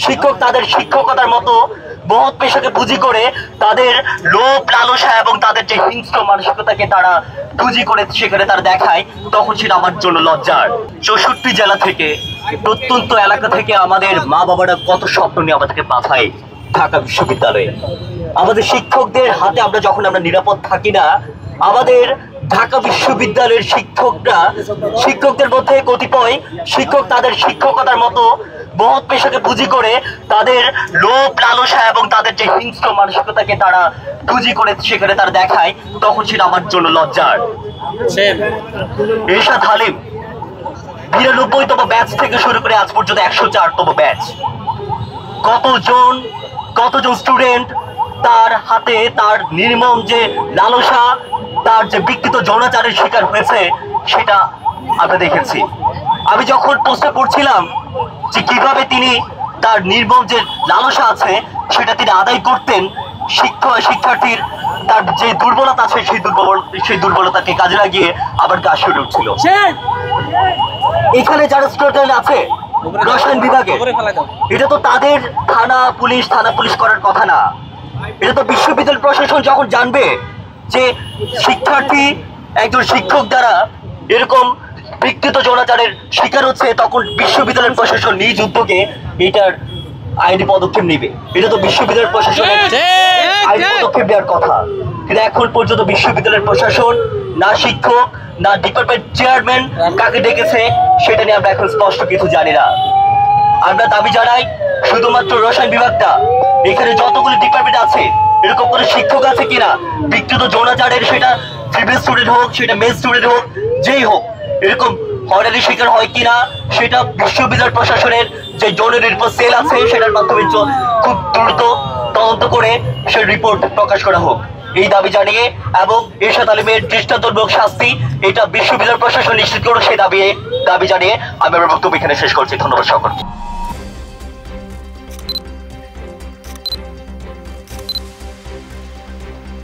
শিক্ষক তাদের শিক্ষকতার মতো মহৎ পেশাকে পুঁজি করে তাদের লোভ লালসা এবং তাদের যে হিংস্র মানসিকতাকে তারা পুঁজি করে সেখানে তারা দেখায়, তখন সেটা আমার জন্য লজ্জার। 64 জেলা থেকে, প্রত্যন্ত এলাকা থেকে আমাদের মা বাবারা কত স্বপ্ন নিয়ে আমাদেরকে পাঠায় ঢাকা বিশ্ববিদ্যালয়ে। আমাদের শিক্ষকদের হাতে আমরা যখন নিরাপদ থাকি না, আমাদের ঢাকা বিশ্ববিদ্যালয়ের শিক্ষকদের মধ্যে কতিপয় শিক্ষক তাদের শিক্ষকতার মতো মহৎ পেশাকে পুঁজি করে তাদের লোভ লালসা এবং তাদের যে হিংস্র মানসিকতাকে তারা পুঁজি করে সেখানে তারা দেখায়, তখন সেটা আমার জন্য লজ্জার। এরশাদ হালিম 92তম ব্যাচ থেকে শুরু করে আজ পর্যন্ত 104তম ব্যাচ। কতজন স্টুডেন্ট তার হাতে তার নির্মম যে লালসা, তার যে বিকৃত যৌনাচারের শিকার হয়েছে সেটা আমরা দেখেছি। আমি যখন পোস্টে পড়ছিলাম যে কিভাবে তিনি তার নির্মম যে লালসা আছে সেটা তিনি আদায় করতেন, শিক্ষার্থীর তার যে দুর্বলতা আছে সেই দুর্বলতাকে কাজে লাগিয়ে আবার কাজ শুরু উঠছিল। এখানে যারা স্টুডেন্ট আছে রসায়ন বিভাগে, এটা তো তাদের থানা পুলিশ করার কথা না। এটা তো বিশ্ববিদ্যালয় প্রশাসন যখন জানবে যে শিক্ষার্থী একজন শিক্ষক দ্বারা এরকম বিকৃত যৌনাচারের শিকার হচ্ছে, তখন বিশ্ববিদ্যালয়ের প্রশাসন নিজ উদ্যোগে এটার আইনি পদক্ষেপ নেবে। এটা তো বিশ্ববিদ্যালয়ের প্রশাসনের আইনি পদক্ষেপ নেওয়ার কথা। কিন্তু এখন পর্যন্ত বিশ্ববিদ্যালয়ের প্রশাসন না শিক্ষক না ডিপার্টমেন্ট চেয়ারম্যান কাকে ডেকেছে সেটা নিয়ে আমরা এখন স্পষ্ট কিছু জানি না। আমরা দাবি জানাই শুধুমাত্র রসায়ন বিভাগটা, এখানে যতগুলো ডিপার্টমেন্ট আছে এরকম কোনো শিক্ষক আছে কিনা বিকৃত যৌনাচারের, সেটা ফিমেল স্টুডেন্ট হোক, সেটা মেল স্টুডেন্ট হোক, যেই হোক, এরকম হয়রানির শিকার হয় কিনা সেটা বিশ্ববিদ্যালয় প্রশাসনের যে যৌন নিরাপদ সেল আছে সেটার মাধ্যমে খুব দ্রুত তদন্ত করে সে রিপোর্ট প্রকাশ করা হোক, এই দাবি জানিয়ে এবং এরশাদ আলিমের দৃষ্টান্তমূলক শাস্তি এটা বিশ্ববিদ্যালয় প্রশাসন নিশ্চিত করুক সেই দাবি জানিয়ে আমি আমার বক্তব্য এখানে শেষ করছি। ধন্যবাদ সকলকে।